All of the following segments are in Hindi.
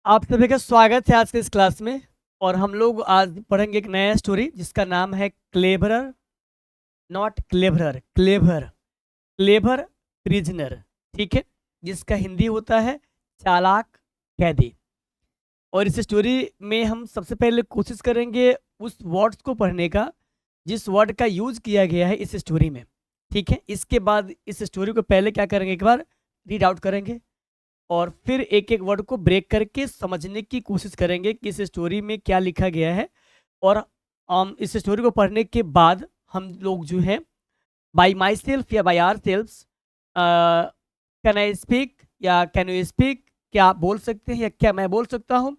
आप सभी का स्वागत है आज के इस क्लास में। और हम लोग आज पढ़ेंगे एक नया स्टोरी जिसका नाम है क्लेबरर, नॉट क्लेबरर, क्लेबर, क्लेबर प्रिजनर। ठीक है, जिसका हिंदी होता है चालाक कैदी। और इस स्टोरी में हम सबसे पहले कोशिश करेंगे उस वर्ड्स को पढ़ने का जिस वर्ड का यूज किया गया है इस स्टोरी में। ठीक है, इसके बाद इस स्टोरी को पहले क्या करेंगे, एक बार रीड आउट करेंगे और फिर एक एक वर्ड को ब्रेक करके समझने की कोशिश करेंगे कि इस स्टोरी में क्या लिखा गया है। और इस स्टोरी को पढ़ने के बाद हम लोग जो है बाई माई सेल्फ या by ourself, can I speak या कैन यू स्पीक, क्या आप बोल सकते हैं या क्या मैं बोल सकता हूँ,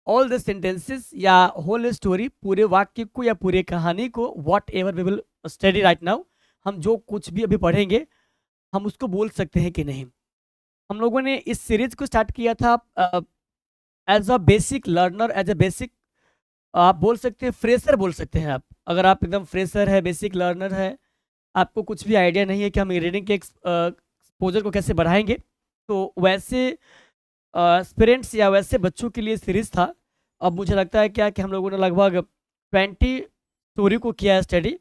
ऑल द सेंटेंसेस या होल स्टोरी, पूरे वाक्य को या पूरे कहानी को, whatever we will study right now, हम जो कुछ भी अभी पढ़ेंगे हम उसको बोल सकते हैं कि नहीं। हम लोगों ने इस सीरीज को स्टार्ट किया था as a basic learner, as a basic, आप बोल सकते हैं फ्रेशर बोल सकते हैं। आप अगर आप एकदम फ्रेशर है, बेसिक लर्नर है, आपको कुछ भी आइडिया नहीं है कि हम रीडिंग के एक्सपोजर को कैसे बढ़ाएंगे, तो वैसे स्टूडेंट्स या वैसे बच्चों के लिए सीरीज था। अब मुझे लगता है क्या कि हम लोगों ने लगभग 20 स्टोरी को किया है स्टडी,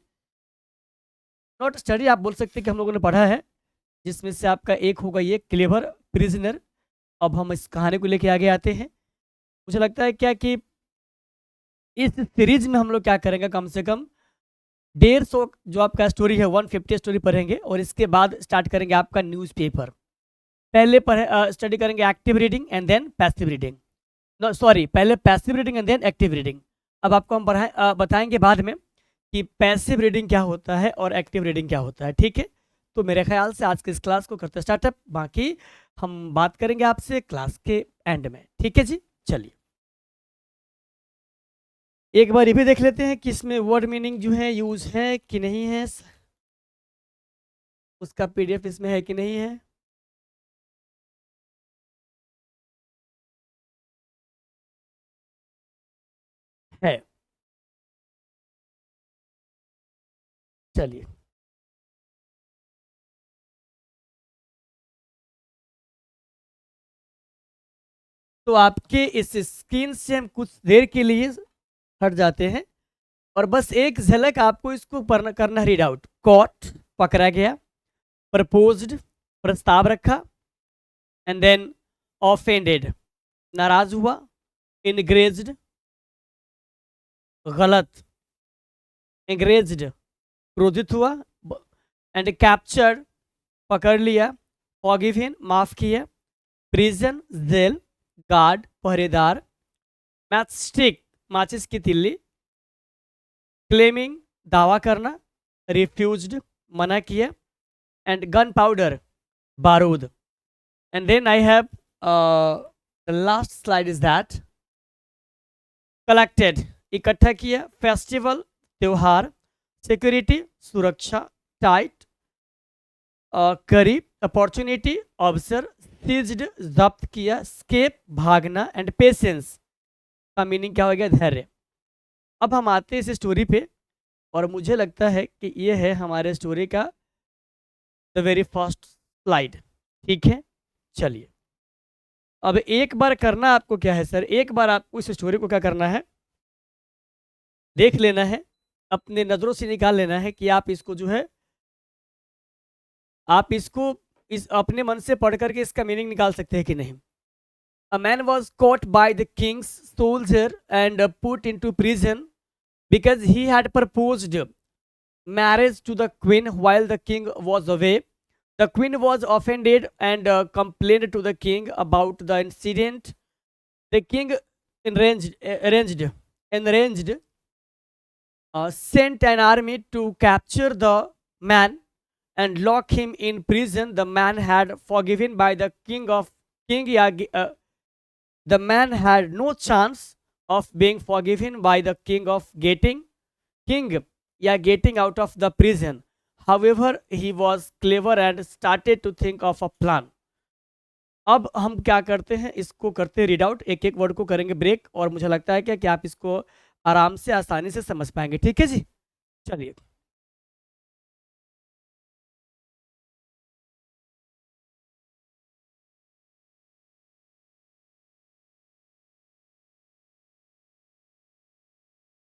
नॉट स्टडी, आप बोल सकते हैं कि हम लोगों ने पढ़ा है, जिसमें से आपका एक होगा ये क्लेवर प्रिजनर। अब हम इस कहानी को लेके आगे आते हैं। मुझे लगता है क्या कि इस सीरीज में हम लोग क्या करेंगे, कम से कम 150 जो आपका स्टोरी है 150 स्टोरी पढ़ेंगे और इसके बाद स्टार्ट करेंगे आपका न्यूज़पेपर। पहले स्टडी करेंगे active reading and then passive reading, no sorry, पहले passive reading and then active reading. अब आपको हम बताएंगे बाद में कि पैसिव रीडिंग क्या होता है और एक्टिव रीडिंग क्या होता है। ठीक है, तो मेरे ख्याल से आज की इस क्लास को करते स्टार्टअप, बाकी हम बात करेंगे आपसे क्लास के एंड में। ठीक है जी, चलिए एक बार ये भी देख लेते हैं कि इसमें वर्ड मीनिंग जो है यूज है कि नहीं है, उसका पीडीएफ इसमें है कि नहीं है। है, चलिए। तो आपके इस स्क्रीन से हम कुछ देर के लिए हट जाते हैं और बस एक झलक आपको इसको करना, रीड आउट। कॉट, पकड़ा गया, प्रपोज्ड, प्रस्ताव रखा, एंड देन ऑफेंडेड, नाराज हुआ, इनग्रेज्ड, गलत, एंग्रेज्ड, क्रोधित हुआ, एंड कैप्चर्ड, पकड़ लिया, फॉरगिवन, माफ किया, प्रिजन, जेल, गार्ड, पहरेदार, मैचस्टिक, माचिस की तिल्ली, क्लेमिंग, दावा करना, रिफ्यूज्ड, मना किया, एंड गन पाउडर, बारूद। And then I have the last slide is that collected, इकट्ठा किया, फेस्टिवल, त्योहार, सिक्योरिटी, सुरक्षा, टाइट, करीब, अपॉर्चुनिटी, अवसर, सीज्ड, जब्त किया, स्केप, भागना, एंड पेशेंस का मीनिंग क्या हो गया, धैर्य। अब हम आते हैं इस स्टोरी पे और मुझे लगता है कि ये है हमारे स्टोरी का द वेरी फर्स्ट स्लाइड। ठीक है, चलिए। अब एक बार करना आपको क्या है सर, एक बार आपको इस स्टोरी को क्या करना है, देख लेना है, अपने नज़रों से निकाल लेना है कि आप इसको जो है, आप इसको इस अपने मन से पढ़ करके इसका मीनिंग निकाल सकते हैं कि नहीं। अ man was caught by the king's soldier and put into prison because he had proposed marriage to the queen while the king was away. The queen was offended and complained to the king about the incident. The king enraged, sent an army to capture the man and lock him in prison. The man had forgiven by the king. The man had no chance of being forgiven by the king getting out of the prison. However, he was clever and started to think of a plan. अब हम क्या करते हैं, इसको करते रीड आउट, एक एक वर्ड को करेंगे ब्रेक और मुझे लगता है क्या कि आप इसको आराम से आसानी से समझ पाएंगे। ठीक है जी, चलिए।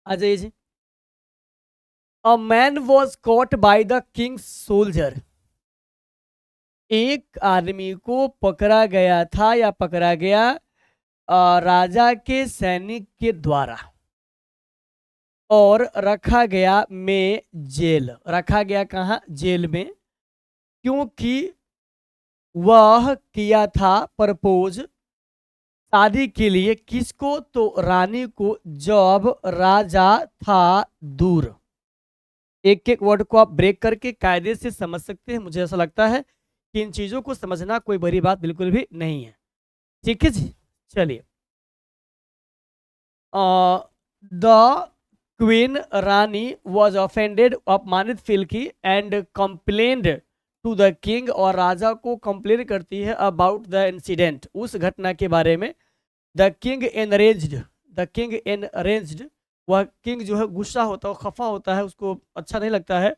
आ जाइए जी। A man was caught by the king's soldier. एक आदमी को पकड़ा गया था या पकड़ा गया राजा के सैनिक के द्वारा, और रखा गया में जेल। रखा गया कहाँ? जेल में। क्योंकि वह किया था प्रपोज शादी के लिए किसको? तो रानी को, जब राजा था दूर। एक एक वर्ड को आप ब्रेक करके कायदे से समझ सकते हैं। मुझे ऐसा लगता है कि इन चीजों को समझना कोई बड़ी बात बिल्कुल भी नहीं है। ठीक है जी, चलिए। द क्वीन रानी वॉज ऑफेंडेड, अपमानित फील की, and complained to the king, और राजा को कंप्लेन करती है अबाउट द इंसिडेंट, उस घटना के बारे में। The king enraged, the king enraged, वह किंग जो है गुस्सा होता है, खफा होता है, उसको अच्छा नहीं लगता है।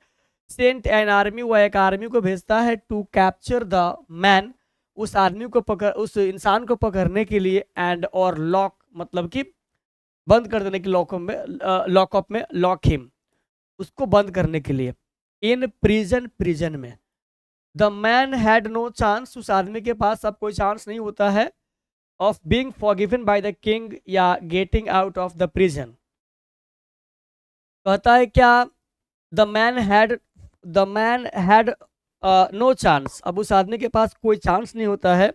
सेंट एन आर्मी, वह एक आर्मी को भेजता है टू कैप्चर द मैन, उस आदमी को पकड़, उस इंसान को पकड़ने के लिए, एंड और लॉक मतलब कि बंद कर देने की, लॉकअप में, लॉक हिम, उसको बंद करने के लिए। इन प्रिजन, प्रिजन में। The man had no chance, उस आदमी के पास अब कोई चांस नहीं होता है, of being forgiven by the king, या getting out of the prison. कहता है क्या? The man had no chance, अब उस आदमी के पास कोई चांस नहीं होता है,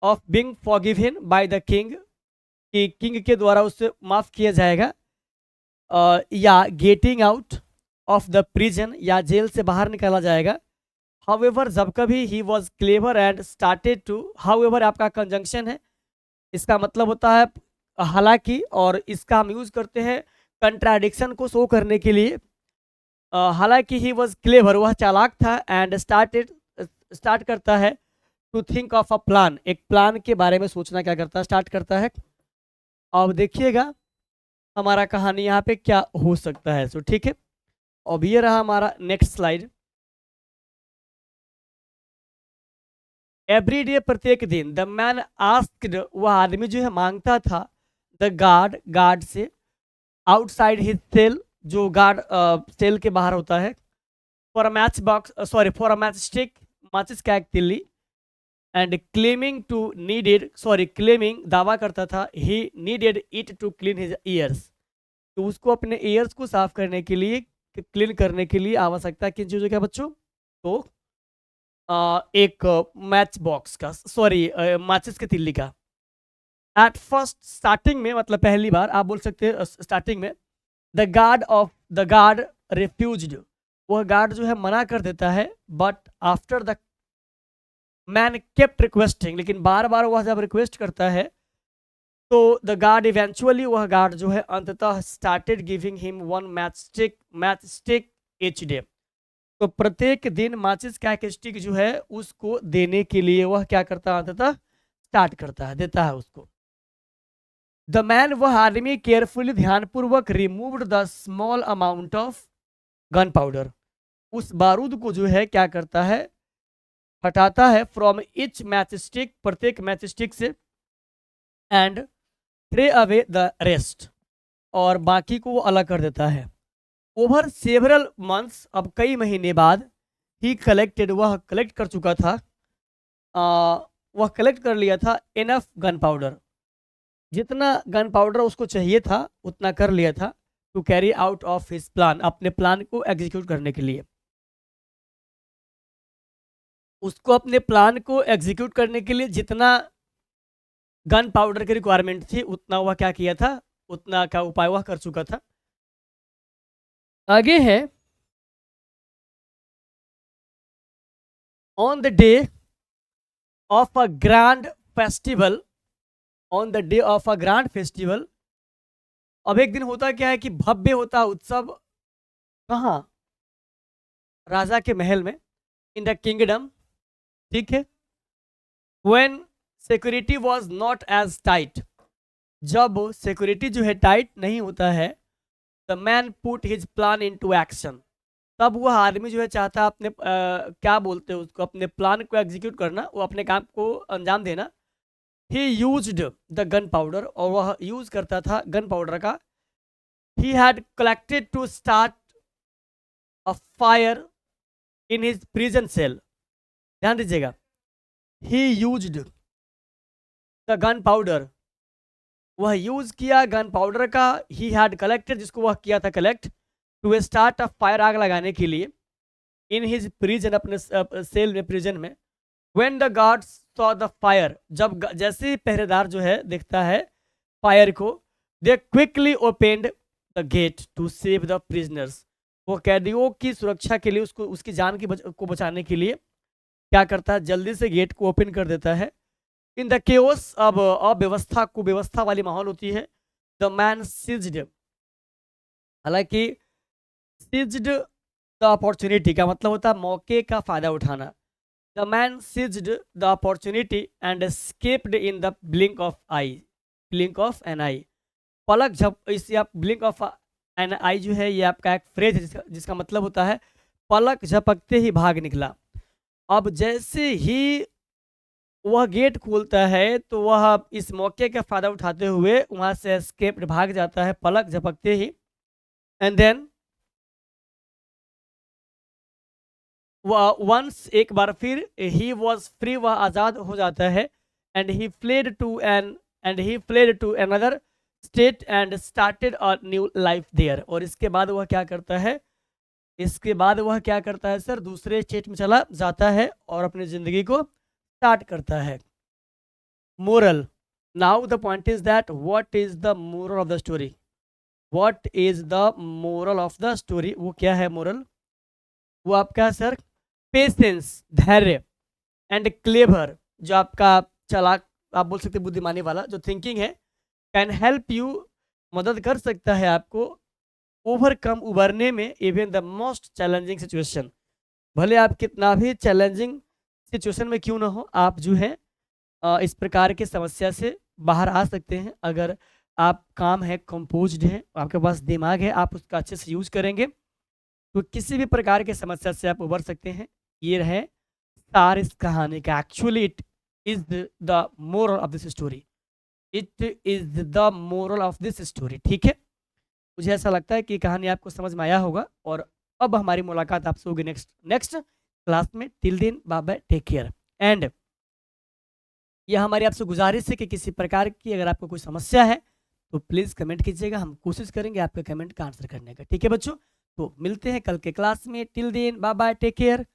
of being forgiven by the king, कि किंग के द्वारा उससे माफ किया जाएगा, या getting out of the prison, या जेल से बाहर निकाला जाएगा। हाउएवर, जब कभी he was clever and started to, however आपका कंजंक्शन है, इसका मतलब होता है हालांकि, और इसका हम यूज करते हैं कंट्राडिक्शन को शो करने के लिए। हालांकि ही वॉज क्लेवर, वह चालाक था, एंड स्टार्ट करता है to think of a plan, एक प्लान के बारे में सोचना क्या करता है? स्टार्ट करता है। अब देखिएगा हमारा कहानी यहाँ पे क्या हो सकता है। सो ठीक है, अब ये रहा हमारा नेक्स्ट स्लाइड। एवरी डे, प्रत्येक दिन। द मैन आस्क्ड, वह आदमी जो है मांगता था, द गार्ड, गार्ड से, आउटसाइड हिज सेल, जो गार्ड सेल के बाहर होता है, for a matchbox, sorry for a matchstick, माचिस का एक तिल्ली, and claiming to needed, sorry claiming, दावा करता था, he needed it to clean his ears, तो उसको अपने ईयर्स को साफ करने के लिए, क्लीन करने के लिए आवश्यकता किन चीज़ों का बच्चों? तो एक मैच बॉक्स का, सॉरी माचिस के तिल्ली का। एट फर्स्ट, स्टार्टिंग में, मतलब पहली बार आप बोल सकते हैं स्टार्टिंग में, द गार्ड रिफ्यूज्ड, वह गार्ड जो है मना कर देता है, but after the man kept requesting, लेकिन बार बार वह जब रिक्वेस्ट करता है, तो द गार्ड इवेंचुअली, वह गार्ड जो है अंततः started giving him one match stick H day, तो प्रत्येक दिन माचिस का एक स्टिक जो है उसको देने के लिए वह क्या करता है? अंततः स्टार्ट करता है, देता है उसको। द मैन, वह आदमी, केयरफुली, ध्यानपूर्वक, removed the small amount of gun powder, उस बारूद को जो है क्या करता है? हटाता है, फ्रॉम इच मैच स्टिक, प्रत्येक मैच स्टिक से, एंड थ्रे अवे द रेस्ट, और बाकी को वो अलग कर देता है। ओवर सेवरल मंथ्स, अब कई महीने बाद, ही कलेक्टेड, वह कलेक्ट कर चुका था, वह कलेक्ट कर लिया था, इनफ गन पाउडर, जितना गन पाउडर उसको चाहिए था उतना कर लिया था, to carry out of his plan, अपने प्लान को एग्जीक्यूट करने के लिए। उसको अपने प्लान को एग्जीक्यूट करने के लिए जितना गन पाउडर की रिक्वायरमेंट थी उतना वह क्या किया था? उतना का उपाय वह कर चुका था। आगे है, on the day of a grand festival, on the day of a grand festival, अब एक दिन होता क्या है कि भव्य होता उत्सव, कहाँ? राजा के महल में, इन द किंगडम, ठीक है। When security was not as tight, जब सिक्योरिटी जो है टाइट नहीं होता है, the man put his plan into action, तब वह आदमी जो है चाहता है अपने क्या बोलते हैं उसको, अपने प्लान को एग्जीक्यूट करना, वो अपने काम को अंजाम देना। ही यूज्ड द गन पाउडर, और वह यूज करता था गन पाउडर का, he had collected to start a fire in his prison cell. ध्यान दीजिएगा, he used the gunpowder, वह यूज किया गन पाउडर का, ही हैड कलेक्टेड, जिसको वह किया था collect, to start a fire, आग लगाने के लिए, इन हिज प्रिजन, अपने सेल में, प्रिजन में. When the guards saw the fire, जब जैसे ही पहरेदार जो है देखता है फायर को, they quickly opened the gate to save the prisoners, वो कैदियों की सुरक्षा के लिए, उसको उसकी जान को बचाने के लिए क्या करता है, जल्दी से गेट को ओपन कर देता है. इन द केओस, अब अव्यवस्था, कुव्यवस्था वाली माहौल होती है. द मैन सीज्ड, हालांकि सीज्ड द अपॉर्चुनिटी का मतलब होता है मौके का फायदा उठाना. The man seized the opportunity and escaped in the blink of eye, blink of an eye, पलक झप, इसे आप ब्लिंक ऑफ एन आई जो है ये आपका एक फ्रेज है जिसका मतलब होता है पलक झपकते ही भाग निकला. अब जैसे ही वह गेट खोलता है तो वह इस मौके का फायदा उठाते हुए वहां से एस्केप, भाग जाता है पलक झपकते ही. एंड देन वंस, एक बार फिर, ही वॉज फ्री, वह आज़ाद हो जाता है. And he fled to another state and started a new life there, और इसके बाद वह क्या करता है, इसके बाद वह क्या करता है सर, दूसरे स्टेट में चला जाता है और अपनी ज़िंदगी को स्टार्ट करता है. Moral, now the point is that what is the moral of the story, what is the moral of the story, वो क्या है मोरल, वो आपका सर पेशेंस, धैर्य, एंड क्लेवर, जो आपका चालाक, आप बोल सकते बुद्धिमानी वाला जो थिंकिंग है, कैन हेल्प यू, मदद कर सकता है आपको ओवरकम, उबरने में, even the most challenging situation, भले आप कितना भी चैलेंजिंग सिचुएशन में क्यों ना हो, आप जो है इस प्रकार की समस्या से बाहर आ सकते हैं. अगर आप काम है, कंपोज्ड है, आपके पास दिमाग है, आप उसका अच्छे से यूज करेंगे तो किसी भी प्रकार की समस्या से आप उबर सकते हैं. ये रहे सार इस कहानी का. Actually it is the moral of this story, it is the moral of this story. ठीक है, मुझे ऐसा लगता है कि कहानी आपको समझ में आया होगा. और अब हमारी मुलाकात आपसे होगी नेक्स्ट क्लास में. Till then, bye bye, take care. And यह हमारी आपसे गुजारिश है कि किसी प्रकार की अगर आपको कोई समस्या है तो प्लीज़ कमेंट कीजिएगा, हम कोशिश करेंगे आपके कमेंट का आंसर करने का. ठीक है बच्चों, तो मिलते हैं कल के क्लास में. Till then, bye bye, take care.